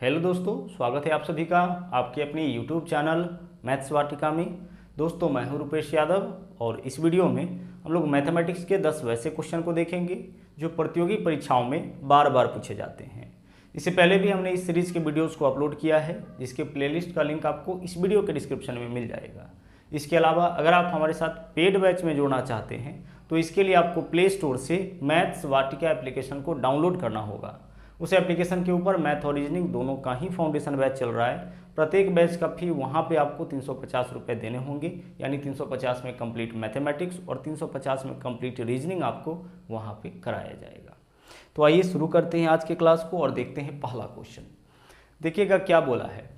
Hello दोस्तों, स्वागत है आप सभी का आपके अपनी यूट्यूब चैनल मैथ्स वाटिका में। दोस्तों मैं हूं रुपेश यादव और इस वीडियो में हम लोग मैथमेटिक्स के 10 वैसे क्वेश्चन को देखेंगे जो प्रतियोगी परीक्षाओं में बार बार पूछे जाते हैं। इससे पहले भी हमने इस सीरीज़ के वीडियोज़ को अपलोड किया है, जिसके प्लेलिस्ट का लिंक आपको इस वीडियो के डिस्क्रिप्शन में मिल जाएगा। इसके अलावा अगर आप हमारे साथ पेड बैच में जुड़ना चाहते हैं तो इसके लिए आपको प्ले स्टोर से मैथ्स वाटिका एप्लीकेशन को डाउनलोड करना होगा। उस एप्लीकेशन के ऊपर मैथ और रीजनिंग दोनों का ही फाउंडेशन बैच चल रहा है। प्रत्येक बैच का फी वहाँ पे आपको 350 रुपये देने होंगे, यानी 350 में कंप्लीट मैथमेटिक्स और 350 में कंप्लीट रीजनिंग आपको वहाँ पे कराया जाएगा। तो आइए शुरू करते हैं आज के क्लास को और देखते हैं पहला क्वेश्चन। देखिएगा क्या बोला है।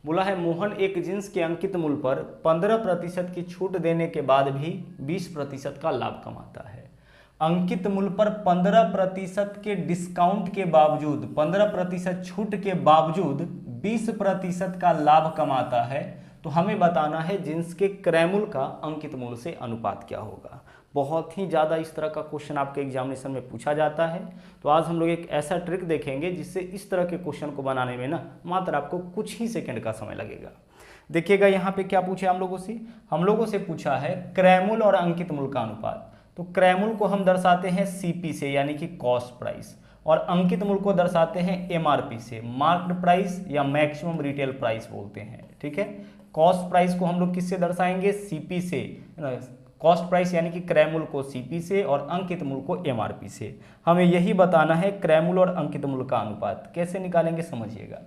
बोला है मोहन एक जींस के अंकित मूल्य पर 15% की छूट देने के बाद भी 20% का लाभ कमाता है। अंकित मूल्य पर 15% के डिस्काउंट के बावजूद, 15% छूट के बावजूद 20% का लाभ कमाता है। तो हमें बताना है जींस के क्रय मूल्य का अंकित मूल्य से अनुपात क्या होगा। बहुत ही ज़्यादा इस तरह का क्वेश्चन आपके एग्जामिनेशन में पूछा जाता है। तो आज हम लोग एक ऐसा ट्रिक देखेंगे जिससे इस तरह के क्वेश्चन को बनाने में ना मात्र आपको कुछ ही सेकंड का समय लगेगा। देखिएगा यहाँ पे क्या पूछा हम लोगों से पूछा है क्रय मूल्य और अंकित मूल्य का अनुपात। तो क्रय मूल्य को हम दर्शाते हैं सीपी से, यानी कि कॉस्ट प्राइस, और अंकित मूल्य को दर्शाते हैं एमआरपी से, मार्केट प्राइस या मैक्सिमम रिटेल प्राइस बोलते हैं। ठीक है, कॉस्ट प्राइस को हम लोग किससे दर्शाएंगे? सीपी से। कॉस्ट प्राइस यानी कि क्रय मूल्य को सीपी से और अंकित मूल्य को एमआरपी से। हमें यही बताना है क्रय मूल्य और अंकित मूल्य का अनुपात कैसे निकालेंगे, समझिएगा।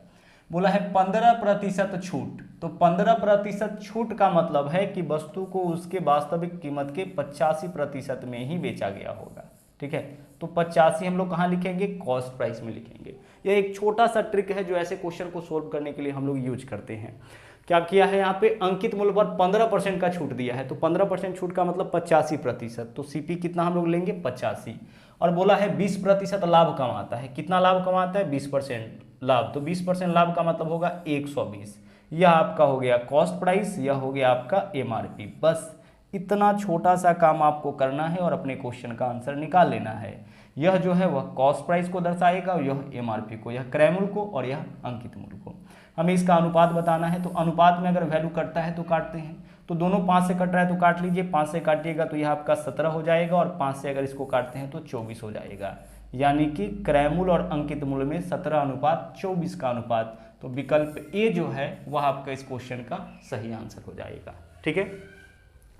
बोला है 15% छूट। तो 15% छूट का मतलब है कि वस्तु को उसके वास्तविक कीमत के 85% में ही बेचा गया होगा। ठीक है, तो 85 हम लोग कहाँ लिखेंगे? कॉस्ट प्राइस में लिखेंगे। यह एक छोटा सा ट्रिक है जो ऐसे क्वेश्चन को सोल्व करने के लिए हम लोग यूज करते हैं। क्या किया है यहाँ पे? अंकित मूल्य पर 15% का छूट दिया है, तो 15% छूट का मतलब 85%। तो सीपी कितना हम लोग लेंगे? 85। और बोला है 20% लाभ कमाता है। कितना लाभ कमाता है? 20% लाभ। तो 20% लाभ का मतलब होगा 120। यह आपका हो गया कॉस्ट प्राइस, यह हो गया आपका एमआरपी। बस इतना छोटा सा काम आपको करना है और अपने क्वेश्चन का आंसर निकाल लेना है। यह जो है वह कॉस्ट प्राइस को दर्शाएगा, यह एमआरपी को, यह क्रय मूल्य को और यह अंकित मूल्य को। हमें इसका अनुपात बताना है। तो अनुपात में अगर वैल्यू कटता है तो काटते हैं। तो दोनों 5 से कट रहा है तो काट लीजिए। 5 से काटिएगा तो यह आपका 17 हो जाएगा और 5 से अगर इसको काटते हैं तो 24 हो जाएगा। यानी कि क्रय मूल्य और अंकित मूल्य में 17:24 का अनुपात। तो विकल्प ए जो है वह आपका इस क्वेश्चन का सही आंसर हो जाएगा। ठीक है,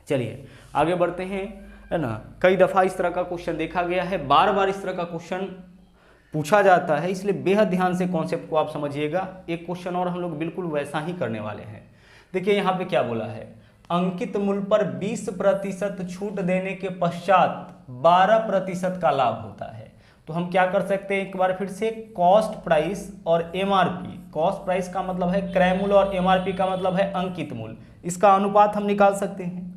चलिए आगे बढ़ते हैं, है ना। कई दफा इस तरह का क्वेश्चन देखा गया है, बार बार इस तरह का क्वेश्चन पूछा जाता है, इसलिए बेहद ध्यान से कॉन्सेप्ट को आप समझिएगा। एक क्वेश्चन और हम लोग बिल्कुल वैसा ही करने वाले हैं। देखिए यहाँ पे क्या बोला है, अंकित मूल्य पर 20% छूट देने के पश्चात 12% का लाभ होता है। तो हम क्या कर सकते हैं, एक बार फिर से, कॉस्ट प्राइस और एमआरपी। कॉस्ट प्राइस का मतलब है क्रय मूल्य और एमआरपी का मतलब है अंकित मूल्य। इसका अनुपात हम निकाल सकते हैं।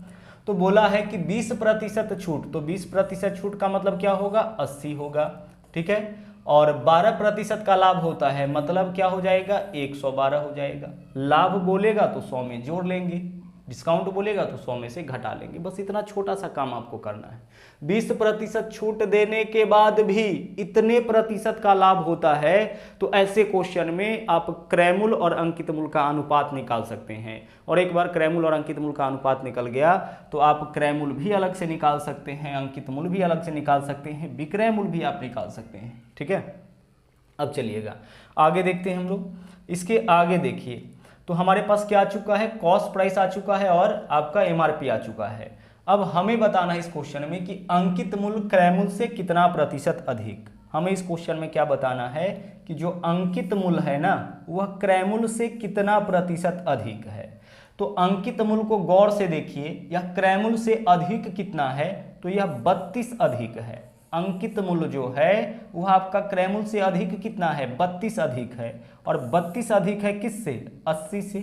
तो बोला है कि 20% छूट, तो 20% छूट का मतलब क्या होगा? 80 होगा। ठीक है, और 12% का लाभ होता है, मतलब क्या हो जाएगा? 112 हो जाएगा। लाभ बोलेगा तो 100 में जोड़ लेंगे, डिस्काउंट बोलेगा तो 100 में से घटा लेंगे। बस इतना छोटा सा काम आपको करना है। 20% छूट देने के बाद भी इतने प्रतिशत का लाभ होता है, तो ऐसे क्वेश्चन में आप क्रय मूल्य और अंकित मूल्य का अनुपात निकाल सकते हैं। और एक बार क्रय मूल्य और अंकित मूल्य का अनुपात निकल गया तो आप क्रय मूल्य भी अलग से निकाल सकते हैं, अंकित मूल्य भी अलग से निकाल सकते हैं, विक्रय मूल्य भी आप निकाल सकते हैं। ठीक है, अब चलिएगा आगे देखते हैं हम लोग। इसके आगे देखिए, तो हमारे पास क्या आ चुका है? कॉस्ट प्राइस आ चुका है और आपका एमआरपी आ चुका है। अब हमें बताना है इस क्वेश्चन में कि अंकित मूल्य क्रय मूल्य से कितना प्रतिशत अधिक। हमें इस क्वेश्चन में क्या बताना है कि जो अंकित मूल्य है ना वह क्रय मूल्य से कितना प्रतिशत अधिक है। तो अंकित मूल्य को गौर से देखिए, यह क्रय मूल्य से अधिक कितना है? तो यह 32 अधिक है। अंकित मूल्य जो है वह आपका क्रय मूल्य से अधिक कितना है? 32 अधिक है। और 32 अधिक है किससे? 80 से।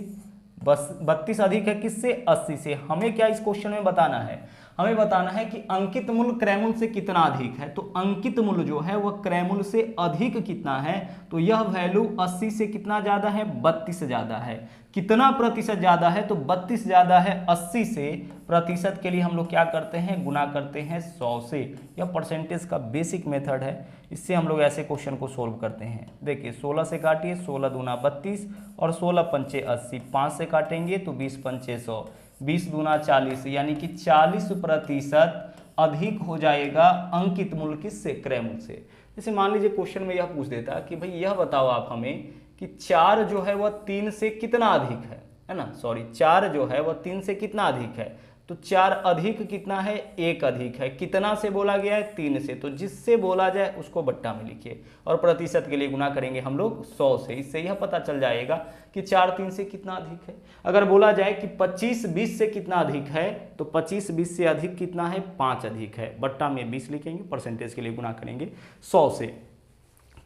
बस 32 अधिक है किससे? 80 से। हमें क्या इस क्वेश्चन में बताना है? हमें बताना है कि अंकित मूल्य क्रय मूल्य से कितना अधिक है। तो अंकित मूल्य जो है वह क्रय मूल्य से अधिक कितना है, तो यह वैल्यू 80 से कितना ज्यादा है, 32 से ज्यादा है। कितना प्रतिशत ज्यादा है, तो 32 ज्यादा है 80 से। प्रतिशत के लिए हम लोग क्या करते हैं, गुना करते हैं 100 से। यह परसेंटेज का बेसिक मेथड है, इससे हम लोग ऐसे क्वेश्चन को सोल्व करते हैं। देखिए 16 से काटिए, 16 दूना 32 और 16 पंचे 80, 5 से काटेंगे तो 20 पंचे 100, 20 दूना 40, यानी कि 40% अधिक हो जाएगा अंकित मूल्य किससे, क्रय मूल्य से। जैसे मान लीजिए क्वेश्चन में यह पूछ देता कि भाई यह बताओ आप हमें कि 4 जो है वह 3 से कितना अधिक है ना, सॉरी 4 जो है वह 3 से कितना अधिक है, तो 4 अधिक कितना है, 1 अधिक है। कितना से बोला गया है, 3 से, तो जिससे बोला जाए उसको बट्टा में लिखिए और प्रतिशत के लिए गुना करेंगे हम लोग 100 से। इससे यह पता चल जाएगा कि 4 3 से कितना अधिक है। अगर बोला जाए कि 25 20 से कितना अधिक है, तो 25 20 से अधिक कितना है, 5 अधिक है। बट्टा में 20 लिखेंगे, परसेंटेज के लिए गुना करेंगे 100 से।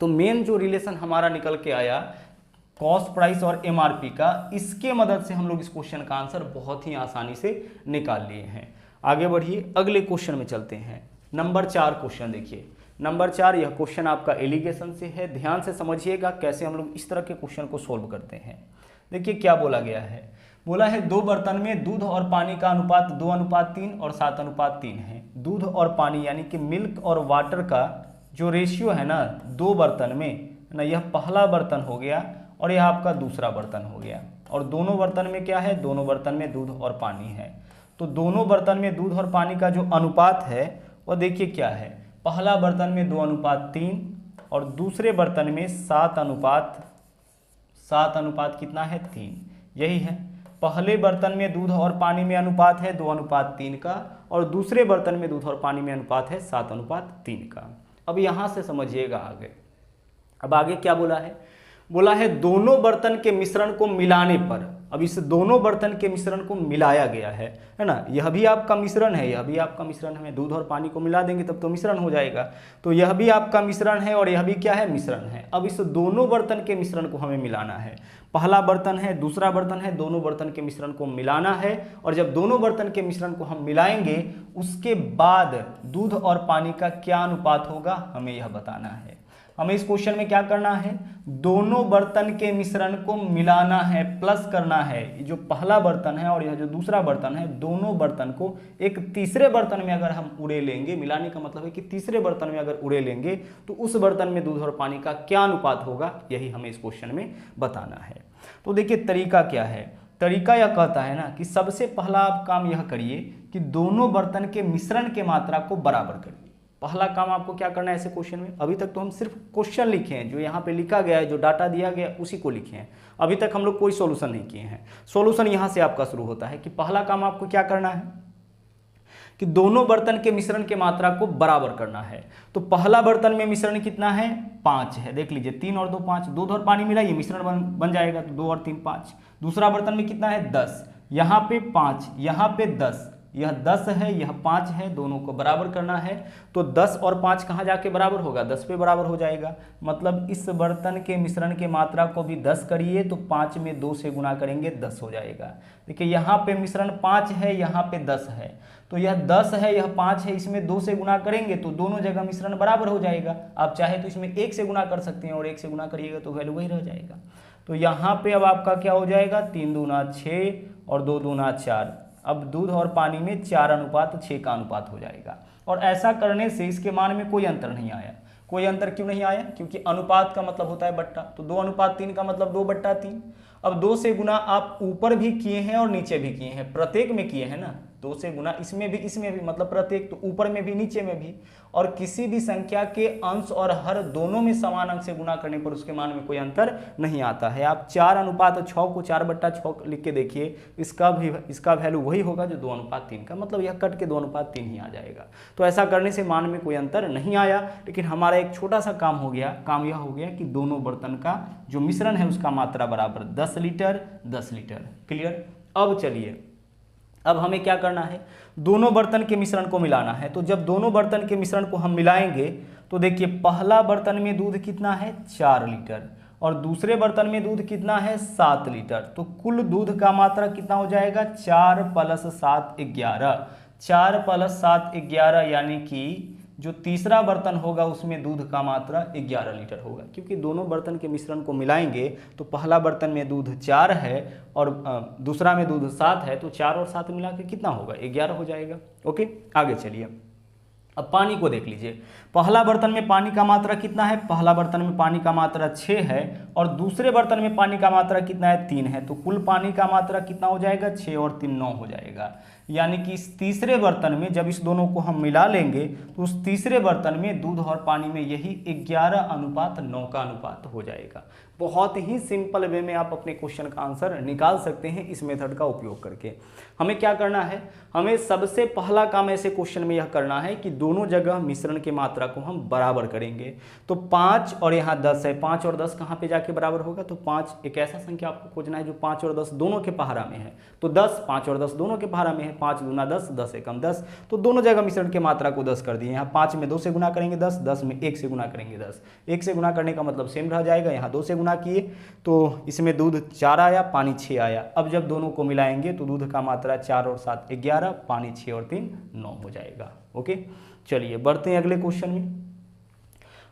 तो मेन जो रिलेशन हमारा निकल के आया कॉस्ट प्राइस और एमआरपी का, इसके मदद से हम लोग इस क्वेश्चन का आंसर बहुत ही आसानी से निकाल लिए हैं। आगे बढ़िए, अगले क्वेश्चन में चलते हैं। नंबर 4 क्वेश्चन देखिए। नंबर 4 यह क्वेश्चन आपका एलिगेशन से है। ध्यान से समझिएगा कैसे हम लोग इस तरह के क्वेश्चन को सोल्व करते हैं। देखिए क्या बोला गया है, बोला है 2 बर्तन में दूध और पानी का अनुपात 2:3 और 7:3 है। दूध और पानी यानी कि मिल्क और वाटर का जो रेशियो है ना 2 बर्तन में ना, यह पहला बर्तन हो गया और यह आपका दूसरा बर्तन हो गया। और दोनों बर्तन में क्या है, दोनों बर्तन में दूध और पानी है। तो दोनों बर्तन में दूध और पानी का जो अनुपात है वह देखिए क्या है, पहला बर्तन में 2:3 और दूसरे बर्तन में 7:7 कितना है, 3। यही है, पहले बर्तन में दूध और पानी में अनुपात है 2:3 का और दूसरे बर्तन में दूध और पानी में अनुपात है 7:3 का। अब यहां से समझिएगा आगे। अब आगे क्या बोला है, बोला है दोनों बर्तन के मिश्रण को मिलाने पर। अब इस दोनों बर्तन के मिश्रण को मिलाया गया है ना, यह भी आपका मिश्रण है, यह भी आपका मिश्रण है। दूध और पानी को मिला देंगे तब तो मिश्रण हो जाएगा। तो यह भी आपका मिश्रण है और यह भी क्या है, मिश्रण है। अब इस दोनों बर्तन के मिश्रण को हमें मिलाना है। पहला बर्तन है, दूसरा बर्तन है, दोनों बर्तन के मिश्रण को मिलाना है। और जब दोनों बर्तन के मिश्रण को हम मिलाएंगे उसके बाद दूध और पानी का क्या अनुपात होगा, हमें यह बताना है। हमें इस क्वेश्चन में क्या करना है, दोनों बर्तन के मिश्रण को मिलाना है, प्लस करना है। जो पहला बर्तन है और यह जो दूसरा बर्तन है, दोनों बर्तन को एक तीसरे बर्तन में अगर हम उड़े लेंगे, मिलाने का मतलब है कि तीसरे बर्तन में अगर उड़े लेंगे तो उस बर्तन में दूध और पानी का क्या अनुपात होगा, यही हमें इस क्वेश्चन में बताना है। तो देखिए तरीका क्या है, तरीका यह कहता है ना कि सबसे पहला आप काम यह करिए कि दोनों बर्तन के मिश्रण के मात्रा को बराबर करिए। पहला काम आपको क्या करना है ऐसे क्वेश्चन में, अभी तक तो हम सिर्फ क्वेश्चन लिखे हैं, जो यहाँ पे लिखा गया है, जो डाटा दिया गया उसी को लिखे हैं। अभी तक हम लोग कोई सॉल्यूशन नहीं किए हैं। सॉल्यूशन यहाँ से आपका शुरू होता है कि पहला काम आपको क्या करना है कि दोनों बर्तन के मिश्रण के मात्रा को बराबर करना है। तो पहला बर्तन में मिश्रण कितना है, 5 है। देख लीजिए 3 और 2 5, दूध और पानी मिलाइए, मिश्रण बन जाएगा। तो 2 और 3 5। दूसरा बर्तन में कितना है, 10, यहाँ पे 5, यहाँ पे 10, यह 10 है, यह 5 है, दोनों को बराबर करना है। तो 10 और 5 कहाँ जाके बराबर होगा, 10 पे बराबर हो जाएगा। मतलब इस बर्तन के मिश्रण के मात्रा को भी 10 करिए तो 5 में 2 से गुना करेंगे 10 हो जाएगा। देखिए यहाँ पे मिश्रण 5 है, यहाँ पे 10 है, तो यह 10 है, यह 5 है, इसमें 2 से गुना करेंगे तो दोनों जगह मिश्रण बराबर हो जाएगा। आप चाहे तो इसमें 1 से गुना कर सकते हैं और 1 से गुना करिएगा तो वैल्यू वही रह जाएगा। तो यहाँ पे अब आपका क्या हो जाएगा, 3 दूना 6 और 2 दूना 4। अब दूध और पानी में 4:6 का अनुपात हो जाएगा। और ऐसा करने से इसके मान में कोई अंतर नहीं आया। कोई अंतर क्यों नहीं आया, क्योंकि अनुपात का मतलब होता है बट्टा। तो 2:3 का मतलब 2/3। अब 2 से गुना आप ऊपर भी किए हैं और नीचे भी किए हैं, प्रत्येक में किए हैं ना। 2 से गुना इसमें भी मतलब प्रत्येक, तो ऊपर में भी नीचे में भी। और किसी भी संख्या के अंश और हर दोनों में समान अंक से गुना करने पर उसके मान में कोई अंतर नहीं आता है। आप 4:6 को 4/6 लिख के देखिए, इसका वैल्यू वही होगा जो 2:3 का, मतलब यह कट के 2:3 ही आ जाएगा। तो ऐसा करने से मान में कोई अंतर नहीं आया। लेकिन हमारा एक छोटा सा काम हो गया, काम यह हो गया कि दोनों बर्तन का जो मिश्रण है उसका मात्रा बराबर 10 लीटर 10 लीटर। क्लियर। अब चलिए, अब हमें क्या करना है, दोनों बर्तन के मिश्रण को मिलाना है। तो जब दोनों बर्तन के मिश्रण को हम मिलाएंगे तो देखिए पहला बर्तन में दूध कितना है, 4 लीटर और दूसरे बर्तन में दूध कितना है, 7 लीटर। तो कुल दूध का मात्रा कितना हो जाएगा, 4 + 7 11। 4 + 7 11, यानी कि जो तीसरा बर्तन होगा उसमें दूध का मात्रा 11 लीटर होगा, क्योंकि दोनों बर्तन के मिश्रण को मिलाएंगे तो पहला बर्तन में दूध 4 है और दूसरा में दूध 7 है, तो 4 और 7 मिला के कितना होगा, 11 हो जाएगा। ओके, आगे चलिए। अब पानी को देख लीजिए, पहला बर्तन में पानी का मात्रा कितना है, पहला बर्तन में पानी का मात्रा 6 है और दूसरे बर्तन में पानी का मात्रा कितना है, 3 है, तो कुल पानी का मात्रा कितना हो जाएगा, 6 और 3 9 हो जाएगा। यानी कि इस तीसरे बर्तन में जब इस दोनों को हम मिला लेंगे तो उस तीसरे बर्तन में दूध और पानी में यही 11:9 का अनुपात हो जाएगा। बहुत ही सिंपल वे में आप अपने क्वेश्चन का आंसर निकाल सकते हैं इस मेथड का उपयोग करके। हमें क्या करना है, हमें सबसे पहला काम ऐसे क्वेश्चन में यह करना है कि दोनों जगह मिश्रण की मात्रा को हम बराबर करेंगे। तो 5 और यहाँ 10 है, 5 और 10 कहाँ पे जाके बराबर होगा, तो 5 एक ऐसा संख्या आपको खोजना है जो 5 और 10 दोनों के पहाड़ा में है, तो 10 5 और 10 दोनों के पहाड़ा में है, 5 दूना 10, 10 एकम 10, तो दोनों जगह मिश्रण की मात्रा को 10 कर दिए। यहाँ 5 में 2 से गुना करेंगे 10, 10 में 1 से गुना करेंगे 10, 1 से गुना करने का मतलब सेम रह जाएगा, यहाँ 2 से गुना किए तो इसमें दूध 4 आया, पानी 6 आया। अब जब दोनों को मिलाएंगे तो दूध का मात्रा 4 और 7 11, पानी 6 और 3 9 हो जाएगा। ओके, चलिए बढ़ते हैं अगले क्वेश्चन में।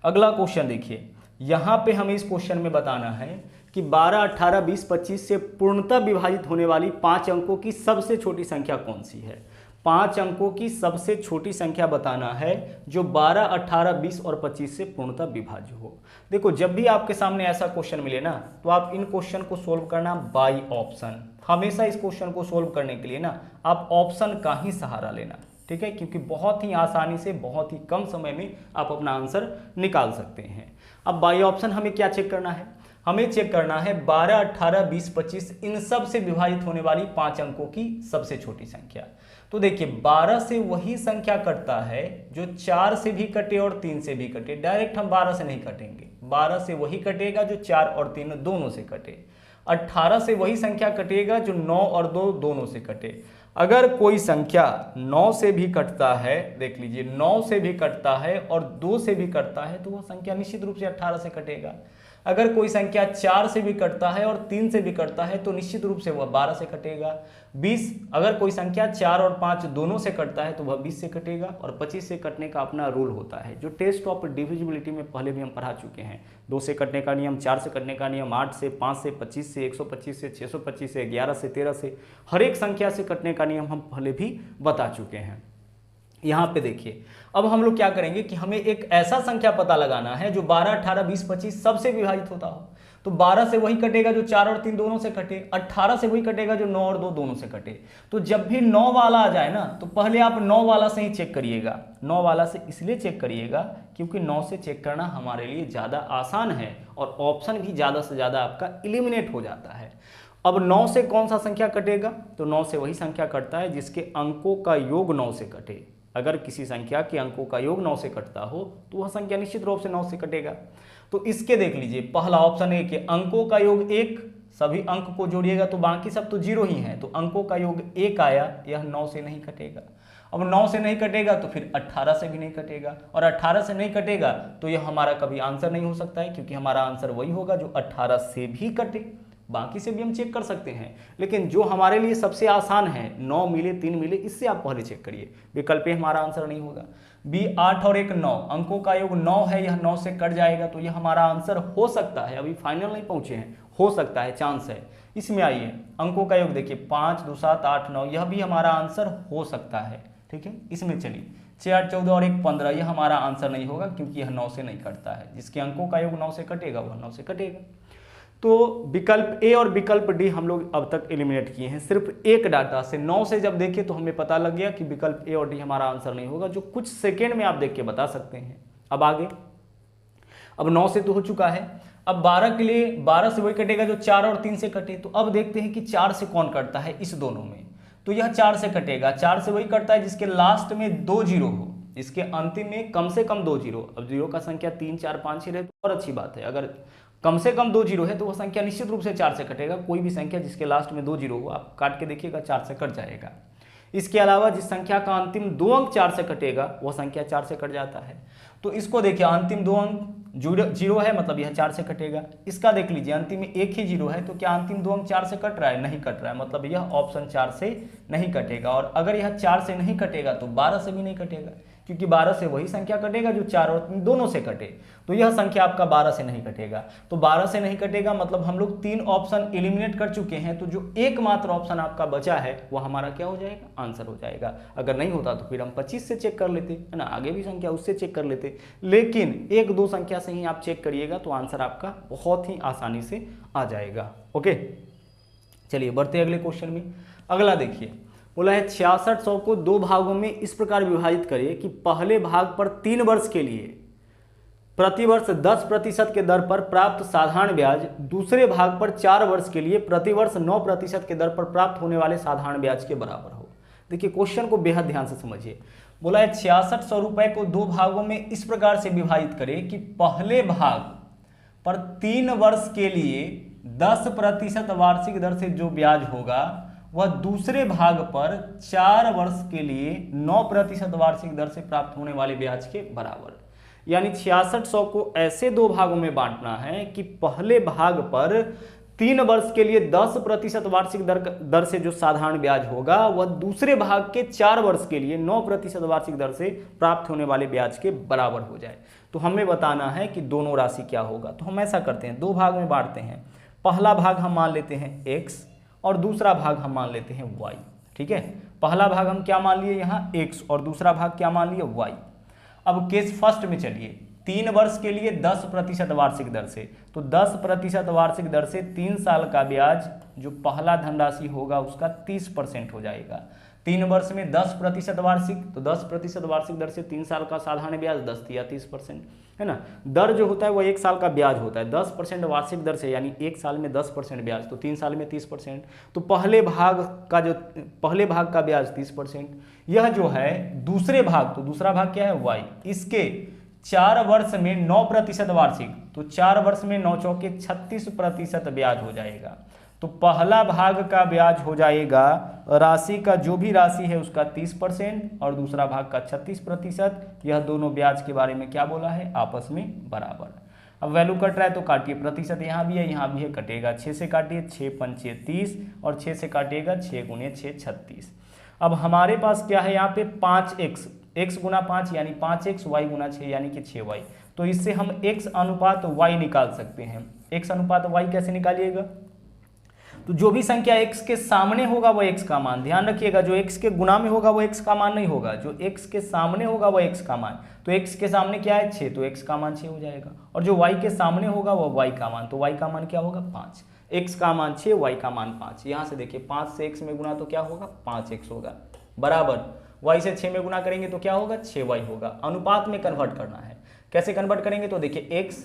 अगला क्वेश्चन देखिए, यहाँ पे हमें इस क्वेश्चन में बताना है कि 12, 18, 20, 25 से पूर्णतः विभाजित होने वाली 5 अंकों की सबसे छोटी संख्या कौन सी है। 5 अंकों की सबसे छोटी संख्या बताना है जो 12, 18, 20 और 25 से पूर्णतः विभाज्य हो। देखो, जब भी आपके सामने ऐसा क्वेश्चन मिले ना तो आप इन क्वेश्चन को सोल्व करना बाय ऑप्शन। हमेशा इस क्वेश्चन को सोल्व करने के लिए ना आप ऑप्शन का ही सहारा लेना, ठीक है, क्योंकि बहुत ही आसानी से बहुत ही कम समय में आप अपना आंसर निकाल सकते हैं। अब बाय ऑप्शन हमें क्या चेक करना है, हमें चेक करना है 12, 18, 20, 25 इन सब से विभाजित होने वाली 5 अंकों की सबसे छोटी संख्या। तो देखिए 12 से वही संख्या कटता है जो 4 से भी कटे और 3 से भी कटे। डायरेक्ट हम 12 से नहीं कटेंगे, 12 से वही कटेगा जो 4 और 3 दोनों से कटे। 18 से वही संख्या कटेगा जो 9 और 2 दोनों से कटे। अगर कोई संख्या 9 से भी कटता है, देख लीजिए 9 से भी कटता है और 2 से भी कटता है तो वह संख्या निश्चित रूप से 18 से कटेगा। अगर कोई संख्या 4 से भी कटता है और 3 से भी कटता है तो निश्चित रूप से वह 12 से कटेगा। 20, अगर कोई संख्या 4 और 5 दोनों से कटता है तो वह 20 से कटेगा। और 25 से कटने का अपना रूल होता है जो टेस्ट ऑफ डिविजिबिलिटी में पहले भी हम पढ़ा चुके हैं। 2 से कटने का नियम, 4 से कटने का नियम, 8 से, 5 से, 25 से, 125 से, 625 से, 11 से, 13 से, हर एक संख्या से कटने का नियम हम पहले भी बता चुके हैं। यहाँ पे देखिए, अब हम लोग क्या करेंगे कि हमें एक ऐसा संख्या पता लगाना है जो 12, 18, 20, 25 सबसे विभाजित होता हो। तो 12 से वही कटेगा जो 4 और 3 दोनों से कटे, 18 से वही कटेगा जो 9 और 2 दोनों से कटे। तो जब भी 9 वाला आ जाए ना तो पहले आप 9 वाला से ही चेक करिएगा। 9 वाला से इसलिए चेक करिएगा क्योंकि 9 से चेक करना हमारे लिए ज़्यादा आसान है और ऑप्शन भी ज़्यादा से ज़्यादा आपका एलिमिनेट हो जाता है। अब 9 से कौन सा संख्या कटेगा, तो 9 से वही संख्या कटता है जिसके अंकों का योग 9 से कटे। अगर किसी संख्या के अंकों का योग 9 से कटता हो तो वह संख्या निश्चित रूप से 9 से कटेगा। तो इसके देख लीजिए, पहला ऑप्शन है कि अंकों का योग 1, सभी अंक को जोड़िएगा तो बाकी सब तो 0 ही है, तो अंकों का योग 1 आया, यह 9 से नहीं कटेगा। अब 9 से नहीं कटेगा तो फिर 18 से भी नहीं कटेगा, और 18 से नहीं कटेगा तो यह हमारा कभी आंसर नहीं हो सकता है, क्योंकि हमारा आंसर वही होगा जो 18 से भी कटे। बाकी से भी हम चेक कर सकते हैं, लेकिन जो हमारे लिए सबसे आसान है 9 मिले 3 मिले, इससे आप पहले चेक करिए। विकल्प हमारा आंसर नहीं होगा। बी 8 और 1 9, अंकों का योग 9 है, यह 9 से कट जाएगा, तो यह हमारा आंसर हो सकता है। अभी फाइनल नहीं पहुंचे हैं, हो सकता है, चांस है। इसमें आइए, अंकों का योग देखिए 5, 2, 7, 8, 9, यह भी हमारा आंसर हो सकता है। ठीक है, इसमें चलिए 6, 8, 14 और 1 15, यह हमारा आंसर नहीं होगा क्योंकि यह 9 से नहीं कटता है। जिसके अंकों का योग 9 से कटेगा वह 9 से कटेगा। तो विकल्प ए और विकल्प डी हम लोग अब तक एलिमिनेट किए हैं सिर्फ एक डाटा से। 9 से जब देखे तो हमें पता लग गया कि विकल्प ए और डी हमारा आंसर नहीं होगा, जो कुछ सेकेंड में आप देख के बता सकते हैं। अब आगे, अब 9 से तो हो चुका है, अब 12 के लिए 12 से वही कटेगा जो 4 और 3 से कटे। तो अब देखते हैं कि 4 से कौन कटता है इस दोनों में, तो यह 4 से कटेगा। 4 से वही कटता है जिसके लास्ट में 2 जीरो हो, इसके अंतिम में कम से कम 2 जीरो। अब जीरो का संख्या 3, 4, 5 ही रहे तो और अच्छी बात है। अगर कम से कम 2 जीरो है तो वह संख्या निश्चित रूप से 4 से कटेगा। कोई भी संख्या जिसके लास्ट में 2 जीरो हो, आप काट के देखिएगा 4 से कट जाएगा। इसके अलावा जिस संख्या का अंतिम 2 अंक 4 से कटेगा वह संख्या 4 से कट जाता है। तो इसको देखिए, अंतिम 2 अंक जीरो है मतलब यह 4 से कटेगा। इसका देख लीजिए अंतिम में एक ही जीरो है, तो क्या अंतिम दो अंक 4 से कट रहा है? नहीं कट रहा है, मतलब यह ऑप्शन 4 से नहीं कटेगा। और अगर यह 4 से नहीं कटेगा तो 12 से भी नहीं कटेगा, क्योंकि 12 से वही संख्या कटेगा जो 4 और 3 दोनों से कटे, तो यह संख्या आपका 12 से नहीं कटेगा। तो 12 से नहीं कटेगा मतलब हम लोग 3 ऑप्शन एलिमिनेट कर चुके हैं, तो जो एकमात्र ऑप्शन आपका बचा है वो हमारा क्या हो जाएगा? आंसर हो जाएगा। अगर नहीं होता तो फिर हम 25 से चेक कर लेते है ना, आगे भी संख्या उससे चेक कर लेते, लेकिन 1-2 संख्या से ही आप चेक करिएगा तो आंसर आपका बहुत ही आसानी से आ जाएगा। ओके, चलिए बढ़ते अगले क्वेश्चन में। अगला देखिए, बोला है 6600 को 2 भागों में इस प्रकार विभाजित करिए कि पहले भाग पर 3 वर्ष के लिए प्रतिवर्ष 10% के दर पर प्राप्त साधारण ब्याज दूसरे भाग पर 4 वर्ष के लिए प्रतिवर्ष 9% के दर पर प्राप्त होने वाले साधारण ब्याज के बराबर हो। देखिए क्वेश्चन को बेहद ध्यान से समझिए। बोला है 6600 रुपए को 2 भागों में इस प्रकार से विभाजित करें कि पहले भाग पर 3 वर्ष के लिए 10% वार्षिक दर से जो ब्याज होगा वह दूसरे भाग पर 4 वर्ष के लिए 9% वार्षिक दर से प्राप्त होने वाले ब्याज के बराबर। यानी 6600 को ऐसे 2 भागों में बांटना है कि पहले भाग पर 3 वर्ष के लिए 10% वार्षिक दर से जो साधारण ब्याज होगा वह दूसरे भाग के 4 वर्ष के लिए 9% वार्षिक दर से प्राप्त होने वाले ब्याज के बराबर हो जाए। तो हमें बताना है कि दोनों राशि क्या होगा। तो हम ऐसा करते हैं, 2 भाग में बांटते हैं। पहला भाग हम मान लेते हैं x और दूसरा भाग हम मान लेते हैं y। ठीक है, पहला भाग हम क्या मान लिए यहाँ x और दूसरा भाग क्या मान लिए y। अब केस फर्स्ट में चलिए, 3 वर्ष के लिए 10% वार्षिक दर से, तो 10% वार्षिक दर से 3 साल का ब्याज जो पहला धनराशि होगा उसका 30% हो जाएगा। 3 वर्ष में 10% वार्षिक, तो 10% वार्षिक दर से 3 साल का साधारण ब्याज 10 या 30% है ना। दर जो होता है वो 1 साल का ब्याज होता है, 10% वार्षिक दर से यानी 1 साल में 10% ब्याज, तो 3 साल में 30%। तो पहले भाग का ब्याज 30%। यह जो है दूसरे भाग, तो दूसरा भाग क्या है y, इसके 4 वर्ष में 9% वार्षिक, तो 4 वर्ष में 9 चौके 36% ब्याज हो जाएगा। तो पहला भाग का ब्याज हो जाएगा राशि का जो भी राशि है उसका 30% और दूसरा भाग का 36%। यह दोनों ब्याज के बारे में क्या बोला है? आपस में बराबर। अब वैल्यू कट रहा है तो काटिए, प्रतिशत यहाँ भी है यहाँ भी है, कटेगा 6 से काटिए, 6 पंचे 30 और 6 से काटिएगा 6 गुने 6 36। अब हमारे पास क्या है यहाँ पे 5x, x गुना 5 यानी 5x, y गुना 6 यानी कि 6y। तो इससे हम x अनुपात y निकाल सकते हैं। x अनुपात y कैसे निकालिएगा? तो जो भी संख्या x के सामने होगा वो x का मान, ध्यान रखिएगा, जो x के गुना में होगा वो x का मान नहीं होगा, जो x के सामने होगा वो x का मान। तो x के सामने क्या है? 6, तो x का मान 6 हो जाएगा। और जो y के सामने होगा वो y का मान, तो y का मान क्या होगा? 5। x का मान 6, y का मान 5। यहाँ से देखिए 5 से x में गुना तो क्या होगा? 5x होगा, बराबर y से 6 में गुना करेंगे तो क्या होगा? 6y होगा। अनुपात में कन्वर्ट करना है, कैसे कन्वर्ट करेंगे? तो देखिए x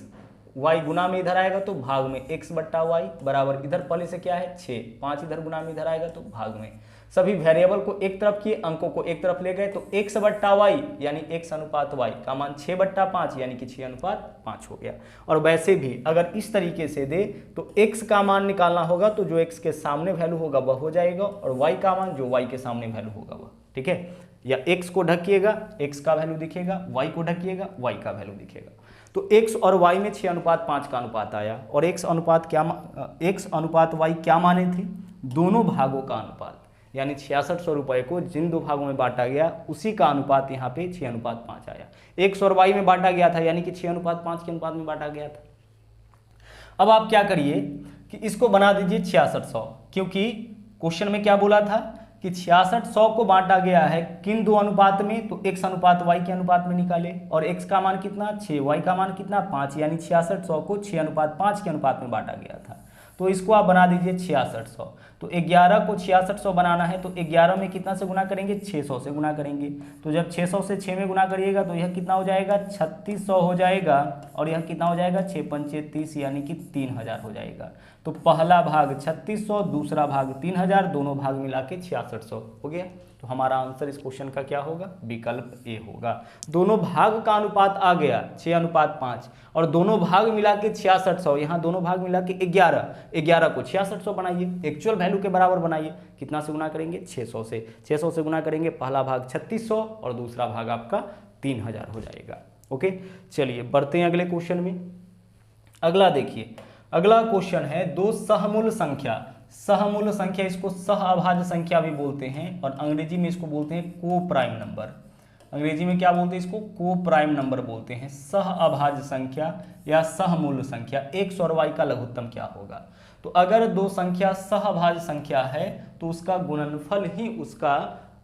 y गुना में इधर आएगा तो भाग में x बट्टा y बराबर, इधर पहले से क्या है 6, 5 इधर गुना में इधर आएगा तो भाग में। सभी वेरिएबल को एक तरफ किए, अंकों को एक तरफ ले गए, तो x बट्टा y यानी x अनुपात y का मान 6 बट्टा 5 यानी कि 6 अनुपात 5 हो गया। और वैसे भी अगर इस तरीके से दे तो x का मान निकालना होगा, तो जो x के सामने वैल्यू होगा वह हो जाएगा, और y का मान जो y के सामने वैल्यू होगा वह। ठीक है, या x को ढकिएगा x का वैल्यू दिखेगा, y को ढकिएगा y का वैल्यू दिखेगा। तो x और y में 6 अनुपात 5 का अनुपात आया, और x अनुपात y क्या माने थे? दोनों भागों का अनुपात, यानी 6600 रुपए को जिन 2 भागों में बांटा गया उसी का अनुपात यहाँ पे 6 अनुपात 5 आया। x और y में बांटा गया था यानी कि 6 अनुपात 5 के अनुपात में बांटा गया था। अब आप क्या करिए कि इसको बना दीजिए 6600, क्योंकि क्वेश्चन में क्या बोला था कि 6600 को बांटा गया है किन 2 अनुपात में? तो x अनुपात y के अनुपात में निकाले, और x का मान कितना? 6, y का मान कितना? 5, यानी 6600 को 6 अनुपात 5 के अनुपात में बांटा गया था। तो इसको आप बना दीजिए 6600। तो 11 को 6600 बनाना है तो 11 में कितना से गुना करेंगे? 600 से गुना करेंगे। तो जब 600 से 6 में गुना करिएगा तो यह कितना हो जाएगा? 3600 हो जाएगा, और यह कितना हो जाएगा? 6 पंचे 30 यानी कि 3000 हो जाएगा। तो पहला भाग 3600, दूसरा भाग 3000, दोनों भाग मिला के 6600 हो गया। तो हमारा आंसर इस क्वेश्चन का क्या होगा? विकल्प ए होगा। दोनों भाग का अनुपात आ गया 6 अनुपात 5, और दोनों भाग मिला के 6600, यहाँ दोनों भाग मिला के 11 को 6600 बनाइए, एक्चुअल वैल्यू के बराबर बनाइए। कितना से गुना करेंगे? 600 से। 600 से गुना करेंगे, पहला भाग 3600 और दूसरा भाग आपका 3000 हो जाएगा। ओके, चलिए बढ़ते हैं अगले क्वेश्चन में। अगला देखिए, अगला क्वेश्चन है दो सहमूल संख्या। सहमूल संख्या, इसको सहअभाज्य संख्या भी बोलते हैं और अंग्रेजी में इसको बोलते हैं को प्राइम नंबर। अंग्रेजी में क्या बोलते हैं इसको? को प्राइम नंबर बोलते हैं। सहअभाज्य संख्या या सहमूल संख्या, x और y का लघुत्तम क्या होगा? तो अगर दो संख्या सहअभाज्य संख्या है तो उसका गुणनफल ही उसका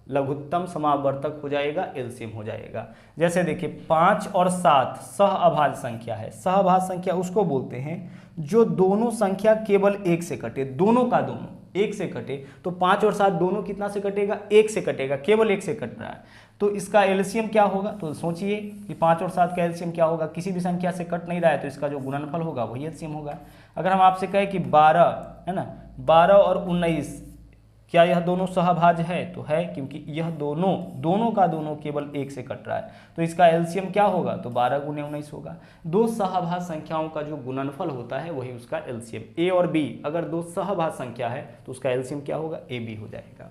लघुत्तम समावर्तक हो जाएगा, एलसीएम हो जाएगा। जैसे देखिए 5 और 7 सहअभाज्य संख्या है। सहअभाज्य संख्या उसको बोलते हैं जो दोनों संख्या केवल एक से कटे, दोनों का दोनों एक से कटे। तो 5 और 7 दोनों कितना से कटेगा? एक से कटेगा, केवल एक से कट रहा है। तो इसका एलसीएम क्या होगा? तो सोचिए कि 5 और 7 का एलसीएम क्या होगा? किसी भी संख्या से कट नहीं रहा है तो इसका जो गुणनफल होगा वही एलसीएम होगा। अगर हम आपसे कहें कि 12 है ना, 12 और 19, क्या यह दोनों सहभाज्य है? तो है, क्योंकि यह दोनों का दोनों केवल एक से कट रहा है। तो इसका एलसीएम क्या होगा? तो 12 गुने 19 होगा। दो सहभाज्य संख्याओं का जो गुणनफल होता है वही उसका एलसीएम। ए और बी अगर दो सहभाज्य संख्या है तो उसका एलसीएम क्या होगा? ए बी हो जाएगा।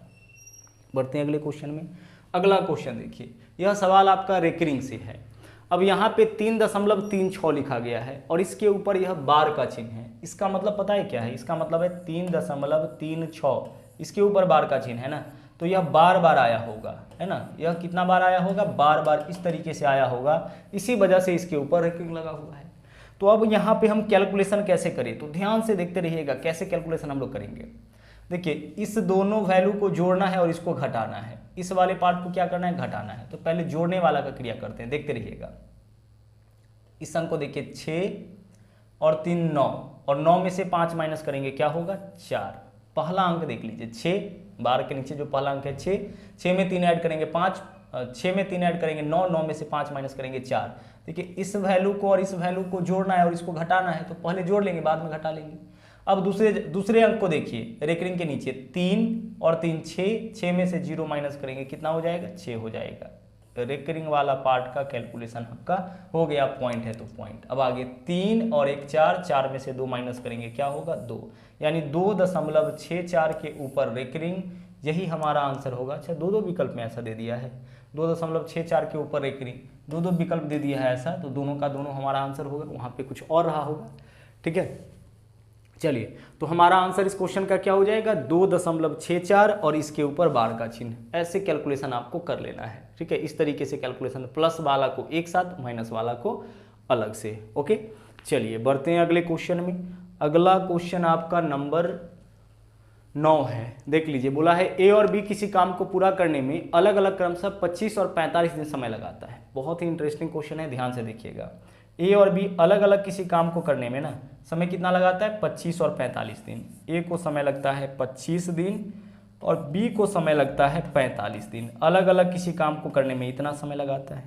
बढ़ते हैं अगले क्वेश्चन में। अगला क्वेश्चन देखिए, यह सवाल आपका रेकरिंग से है। अब यहाँ पे 3.36 लिखा गया है और इसके ऊपर यह बार का चिन्ह है। इसका मतलब पता है क्या है? इसका मतलब है 3.36, इसके ऊपर बार का चिन्ह है ना, तो यह बार बार आया होगा, है ना। यह कितना बार आया होगा? बार बार इस तरीके से आया होगा, इसी वजह से इसके ऊपर रेकरिंग लगा हुआ है। तो अब यहाँ पे हम कैलकुलेशन कैसे करें? तो ध्यान से देखते रहिएगा कैसे कैलकुलेशन हम लोग करेंगे। देखिए, इस दोनों वैल्यू को जोड़ना है और इसको घटाना है। इस वाले पार्ट को क्या करना है? घटाना है। तो पहले जोड़ने वाला का क्रिया करते हैं, देखते रहिएगा। इस अंक को देखिए 6 और 3 9, और 9 में से 5 माइनस करेंगे क्या होगा? 4। पहला अंक देख लीजिए 6, 12 के नीचे जो पहला अंक है 6 में 3 ऐड करेंगे 5, 6 में 3 ऐड करेंगे 9, 9 में से 5 माइनस करेंगे 4। देखिए, इस वैल्यू को और इस वैल्यू को जोड़ना है और इसको घटाना है, तो पहले जोड़ लेंगे बाद में घटा लेंगे। अब दूसरे अंक को देखिए, रेकरिंग के नीचे 3 और 3 6 में से 0 माइनस करेंगे कितना हो जाएगा? 6 हो जाएगा। रेकरिंग वाला पार्ट का कैलकुलेशन आपका हो गया। पॉइंट है तो पॉइंट। अब आगे 3 और 1 4, 4 में से 2 माइनस करेंगे क्या होगा? 2, यानी 2.64 के ऊपर रेकरिंग, यही हमारा आंसर होगा। अच्छा, दो विकल्प में ऐसा दे दिया है, 2.64 के ऊपर रेकरिंग, दो विकल्प दे दिया है ऐसा, तो दोनों का दोनों हमारा आंसर होगा। वहाँ पे कुछ और रहा होगा, ठीक है। चलिए, तो हमारा आंसर इस क्वेश्चन का क्या हो जाएगा? 2.64 और इसके ऊपर बार का चिन्ह। ऐसे कैलकुलेशन आपको कर लेना है, ठीक है। इस तरीके से कैलकुलेशन, प्लस वाला को एक साथ, माइनस वाला को अलग से। ओके, चलिए बढ़ते हैं अगले क्वेश्चन में। अगला क्वेश्चन आपका नंबर 9 है। देख लीजिए, बोला है ए और बी किसी काम को पूरा करने में अलग अलग क्रमशः 25 और 45 दिन समय लगाता है। बहुत ही इंटरेस्टिंग क्वेश्चन है, ध्यान से देखिएगा। ए और बी अलग अलग किसी काम को करने में ना समय कितना लगाता है? 25 और 45 दिन। ए को समय लगता है 25 दिन और बी को समय लगता है 45 दिन। अलग अलग किसी काम को करने में इतना समय लगाता है।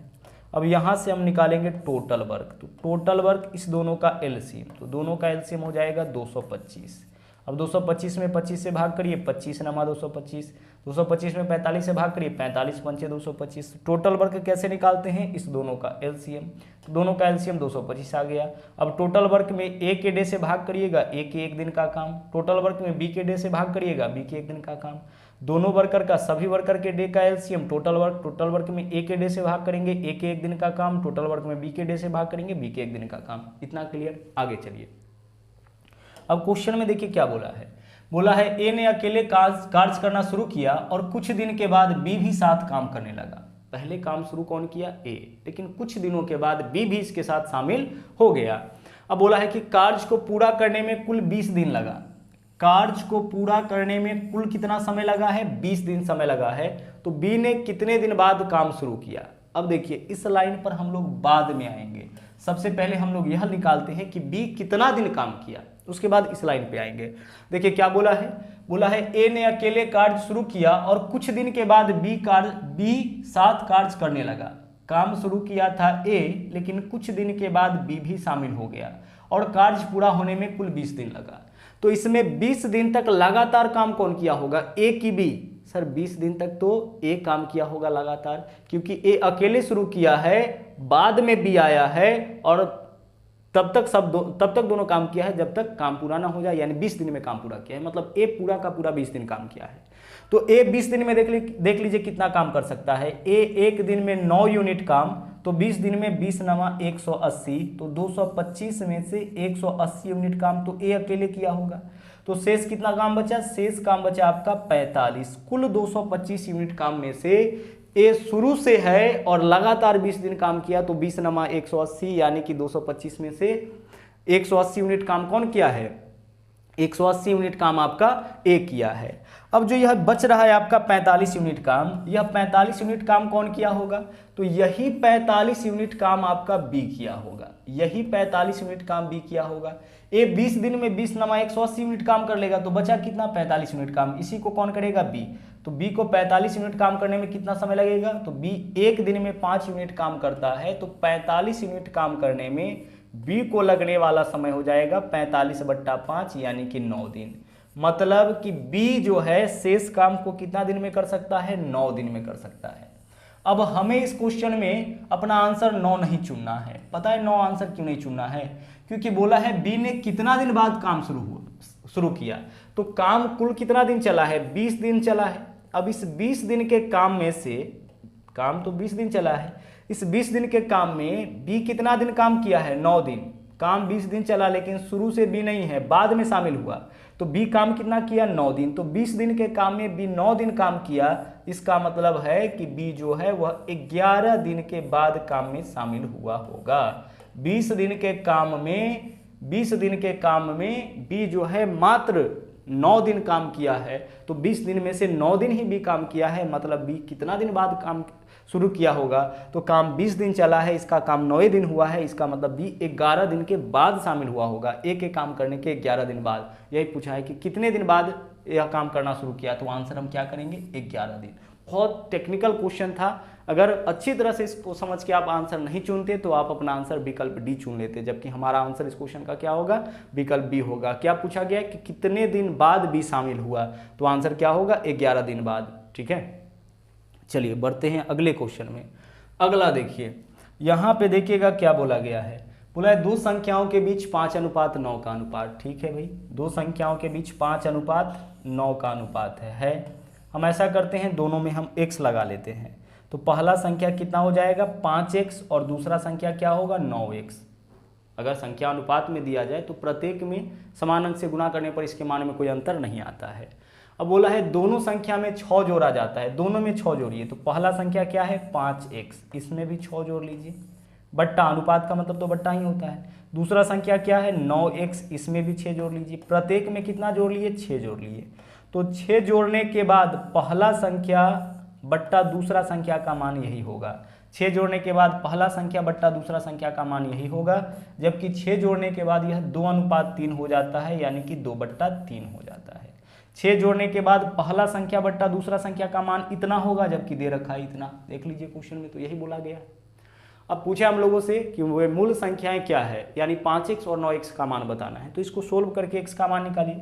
अब यहाँ से हम निकालेंगे टोटल वर्क। तो टोटल वर्क इस दोनों का एलसीएम, तो दोनों का एलसीएम हो जाएगा 225। अब 225 में 25 से भाग करिए, 25 नमा 225, 225 में 45 से भाग करिए, 45 पंचे 225। टोटल वर्क कैसे निकालते हैं? इस दोनों का एलसीएम, तो दोनों का एलसीएम 225 आ गया। अब टोटल वर्क में ए के डे से भाग करिएगा, ए के 1 दिन का काम। टोटल वर्क में बी के डे से भाग करिएगा, बी के 1 दिन का काम। दोनों वर्कर का, सभी वर्कर के डे का एलसीएम टोटल वर्क में ए के डे से भाग करेंगे, ए के 1 दिन का काम। टोटल वर्क में बी के डे से भाग करेंगे, बी के 1 दिन का काम। इतना क्लियर? आगे चलिए। अब क्वेश्चन में देखिए क्या बोला है। बोला है ए ने अकेले कार्य करना शुरू किया और कुछ दिन के बाद बी भी साथ काम करने लगा। पहले काम शुरू कौन किया? ए, लेकिन कुछ दिनों के बाद बी भी इसके साथ शामिल हो गया। अब बोला है कि कार्य को पूरा करने में कुल 20 दिन लगा। कार्य को पूरा करने में कुल कितना समय लगा है? 20 दिन समय लगा है। तो बी ने कितने दिन बाद काम शुरू किया? अब देखिए, इस लाइन पर हम लोग बाद में आएंगे। सबसे पहले हम लोग यह निकालते हैं कि बी कितना दिन काम किया, उसके बाद इस लाइन पे आएंगे। देखिए क्या बोला है। बोला है ए ने अकेले कार्य शुरू किया और कुछ दिन के बाद बी साथ कार्य करने लगा। काम शुरू किया था ए, लेकिन कुछ दिन के बाद बी भी शामिल हो गया और कार्य पूरा होने में कुल 20 दिन लगा। तो इसमें 20 दिन तक लगातार काम कौन किया होगा? ए की बी? सर 20 दिन तक तो ए काम किया होगा लगातार, क्योंकि ए अकेले शुरू किया है, बाद में बी आया है और तब तक दोनों काम किया है जब तक काम पूरा ना हो जाए, यानी 20 दिन में काम पूरा किया है, मतलब ए पूरा का पूरा 20 दिन काम किया है। तो ए 20 दिन में देख लीजिए कितना काम कर सकता है। ए एक दिन में 9 यूनिट काम, तो 20 दिन में 20 नमा 180, तो 225 में से 180 यूनिट काम तो ए अकेले किया होगा। तो शेष कितना काम बचा? शेष काम बचा आपका 45। कुल 225 यूनिट काम में से ए शुरू से है और लगातार 20 दिन काम किया, तो 20 नमा 180 यानी कि 225 में से 180 यूनिट काम कौन किया है? 180 यूनिट काम आपका ए किया है। अब जो यह बच रहा है आपका 45 यूनिट काम, यह 45 यूनिट काम कौन किया होगा? तो यही 45 यूनिट काम आपका बी किया होगा, यही 45 यूनिट काम बी किया होगा। ए 20 दिन में 20 नमा 180 यूनिट काम कर लेगा, तो बचा कितना? 45 यूनिट काम। इसी को कौन करेगा? बी। तो बी को 45 यूनिट काम करने में कितना समय लगेगा? तो बी एक दिन में 5 यूनिट काम करता है, तो 45 यूनिट काम करने में बी को लगने वाला समय हो जाएगा 45/5 यानी कि 9 दिन। मतलब कि बी जो है शेष काम को कितना दिन में कर सकता है? 9 दिन में कर सकता है। अब हमें इस क्वेश्चन में अपना आंसर 9 नहीं चुनना है। पता है 9 आंसर क्यों नहीं चुनना है? क्योंकि बोला है बी ने कितना दिन बाद काम शुरू किया, तो काम कुल कितना दिन चला है? 20 दिन चला है। अब इस 20 दिन के काम में से, काम तो 20 दिन चला है, इस 20 दिन के काम में बी कितना दिन काम किया है? 9 दिन। काम 20 दिन चला लेकिन शुरू से बी नहीं है, बाद में शामिल हुआ, तो बी काम कितना किया? 9 दिन। तो 20 दिन के काम में बी 9 दिन काम किया, इसका मतलब है कि बी जो है वह 11 दिन के बाद काम में शामिल हुआ होगा। 20 दिन के काम में बी जो है मात्र 9 दिन काम किया है, तो 20 दिन में से 9 दिन ही बी काम किया है, मतलब बी कितना दिन बाद काम शुरू किया होगा? तो काम 20 दिन चला है, इसका काम 9 दिन हुआ है, इसका मतलब बी 11 दिन के बाद शामिल हुआ होगा, एक एक काम करने के 11 दिन बाद। यही पूछा है कि कितने दिन बाद यह काम करना शुरू किया, तो आंसर हम क्या करेंगे? 11 दिन। बहुत टेक्निकल क्वेश्चन था। अगर अच्छी तरह से इसको समझ के आप आंसर नहीं चुनते तो आप अपना आंसर विकल्प डी चुन लेते, जबकि हमारा आंसर इस क्वेश्चन का क्या होगा? विकल्प बी होगा। क्या पूछा गया कि कितने दिन बाद बी शामिल हुआ, तो आंसर क्या होगा? 11 दिन बाद। ठीक है, चलिए बढ़ते हैं अगले क्वेश्चन में। अगला देखिए, यहाँ पे देखिएगा क्या बोला गया है। बोला है 2 संख्याओं के बीच 5:9 का अनुपात। ठीक है भाई, 2 संख्याओं के बीच 5:9 का अनुपात है। हम ऐसा करते हैं, दोनों में हम x लगा लेते हैं। तो पहला संख्या कितना हो जाएगा? 5x, और दूसरा संख्या क्या होगा? 9x। अगर संख्या अनुपात में दिया जाए तो प्रत्येक में समान अंक से गुणा करने पर इसके मान में कोई अंतर नहीं आता है। अब बोला है दोनों संख्या में 6 जोड़ा जाता है, दोनों में 6 जोड़िए। तो पहला संख्या क्या है? 5x, इसमें भी 6 जोड़ लीजिए। बट्टा, अनुपात का मतलब तो बट्टा ही होता है। दूसरा संख्या क्या है? 9x, इसमें भी 6 जोड़ लीजिए। प्रत्येक में कितना जोड़ लिए? 6 जोड़ लिए। तो 6 जोड़ने के बाद पहला संख्या बट्टा दूसरा संख्या का मान यही होगा। 6 जोड़ने के बाद पहला संख्या बट्टा दूसरा संख्या का मान यही होगा, जबकि 6 जोड़ने के बाद यह 2:3 हो जाता है, यानी कि 2/3 हो जाता है। 6 जोड़ने के बाद पहला संख्या बट्टा दूसरा संख्या का मान इतना होगा, जबकि दे रखा है इतना। देख लीजिए क्वेश्चन में तो यही बोला गया। अब पूछे हम लोगों से कि वे मूल संख्याएं क्या है, यानी 5x और 9x का मान बताना है। तो इसको सोल्व करके x का मान निकालिए,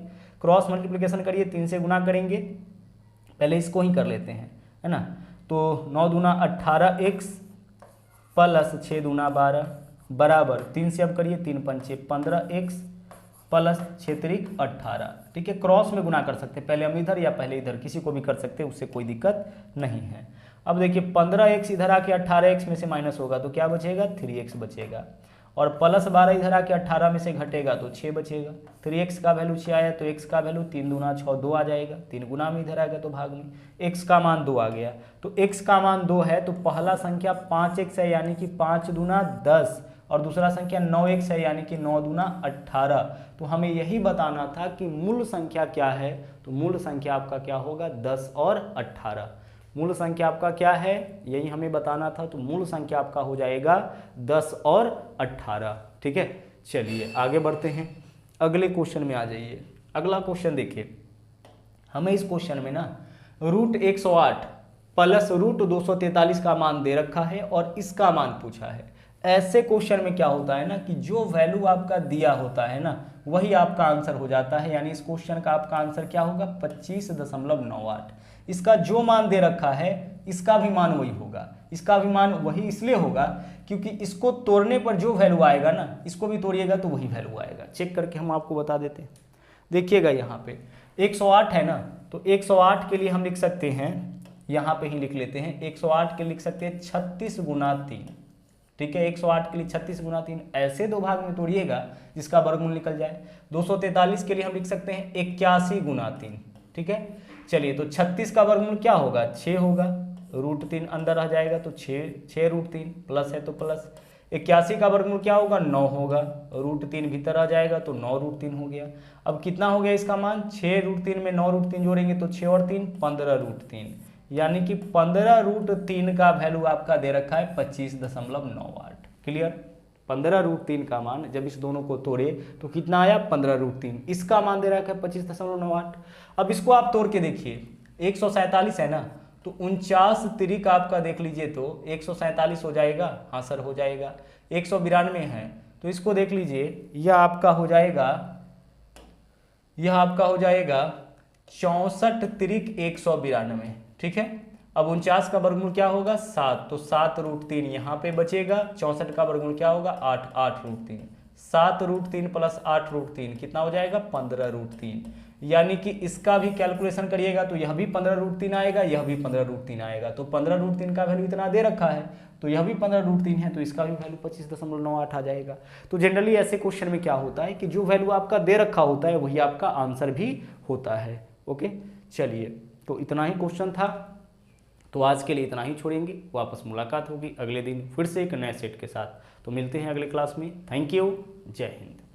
क्रॉस मल्टीप्लिकेशन करिए, 3 से गुणा करेंगे। पहले इसको ही कर लेते हैं, है ना। तो 9 दूना 18x प्लस 6 दूना 12 बराबर 3 से अब करिए, 3 पंचे 15x प्लस 6 त्रिक 18। ठीक है, क्रॉस में गुणा कर सकते हैं, पहले हम इधर या पहले इधर, किसी को भी कर सकते हैं, उससे कोई दिक्कत नहीं है। अब देखिए 15x इधर आके 18x में से माइनस होगा तो क्या बचेगा? 3x बचेगा, और प्लस 12 इधर आके 18 में से घटेगा तो 6 बचेगा। 3x का वैल्यू 6 आया तो x का वैल्यू 3 दूना 6 2 आ जाएगा। 3 गुना में इधर आएगा तो भाग में, x का मान 2 आ गया। तो x का मान 2 है, तो पहला संख्या 5x है, यानी कि 5 दूना 10, और दूसरा संख्या 9x है, यानी कि 9 दूना 18। तो हमें यही बताना था कि मूल संख्या क्या है। तो मूल संख्या आपका क्या होगा? 10 और 18। मूल संख्या आपका क्या है, यही हमें बताना था। तो मूल संख्या आपका हो जाएगा 10 और 18। ठीक है, चलिए आगे बढ़ते हैं, अगले क्वेश्चन में आ जाइए। अगला क्वेश्चन देखिए, हमें इस क्वेश्चन में ना √108 प्लस √243 का मान दे रखा है और इसका मान पूछा है। ऐसे क्वेश्चन में क्या होता है ना कि जो वैल्यू आपका दिया होता है ना वही आपका आंसर हो जाता है। यानी इस क्वेश्चन का आपका आंसर क्या होगा? 25.98। इसका जो मान दे रखा है इसका भी मान वही होगा। इसका भी मान वही इसलिए होगा क्योंकि इसको तोड़ने पर जो वैल्यू आएगा ना, इसको भी तोड़िएगा तो वही वैल्यू आएगा। चेक करके हम आपको बता देते हैं। देखिएगा यहाँ पे 108 है ना, तो 108 के लिए हम लिख सकते हैं, यहाँ पे ही लिख लेते हैं, 108 के लिए लिख सकते हैं 36 गुना 3। ठीक है, 108 के लिए 36 गुना 3 ऐसे दो भाग में तोड़िएगा जिसका वर्गमूल निकल जाए। 243 के लिए हम लिख सकते हैं 81 गुना 3। ठीक है, चलिए तो 36 का वर्गमूल क्या होगा, 6 होगा, √3 अंदर आ जाएगा तो 6 √3 प्लस है तो प्लस। 81 का वर्गमूल क्या होगा, 9 होगा, √3 भीतर आ जाएगा तो 9 √3 हो गया। अब कितना हो गया इसका मान, 6 √3 में 9 √3 जोड़ेंगे तो 6 और 3 15 √3, यानी कि 15 √3 का वैल्यू आपका दे रखा है 25.98। क्लियर, 15 √3 का मान जब इस दोनों को तोड़े तो कितना आया, 15 √3, इसका मान दे रखा है 25.98। अब इसको आप तोड़ के देखिए, 147 है ना, तो 49 तिरिक आपका देख लीजिए तो 147 हो जाएगा, हाँ सर हो जाएगा। 192 है तो इसको देख लीजिए, यह आपका हो जाएगा 64 तिरिक 192। ठीक है, अब 49 का वर्गमूल क्या होगा, 7, तो 7 √3 यहाँ पे बचेगा। 64 का वर्गमूल क्या होगा, 8 √3, 7 √3 प्लस 8 √3 कितना हो जाएगा, 15 √3, यानी कि इसका भी कैलकुलेशन करिएगा तो यह भी 15 √3 आएगा, यह भी 15 √3 आएगा। तो 15 √3 का वैल्यू इतना दे रखा है तो यह भी 15 √3 है, तो इसका भी वैल्यू 25.98 आ जाएगा। तो जनरली ऐसे क्वेश्चन में क्या होता है कि जो वैल्यू आपका दे रखा होता है वही आपका आंसर भी होता है। ओके, चलिए तो इतना ही क्वेश्चन था, तो आज के लिए इतना ही छोड़ेंगे, वापस मुलाकात होगी अगले दिन फिर से एक नए सेट के साथ। तो मिलते हैं अगले क्लास में। थैंक यू, जय हिंद।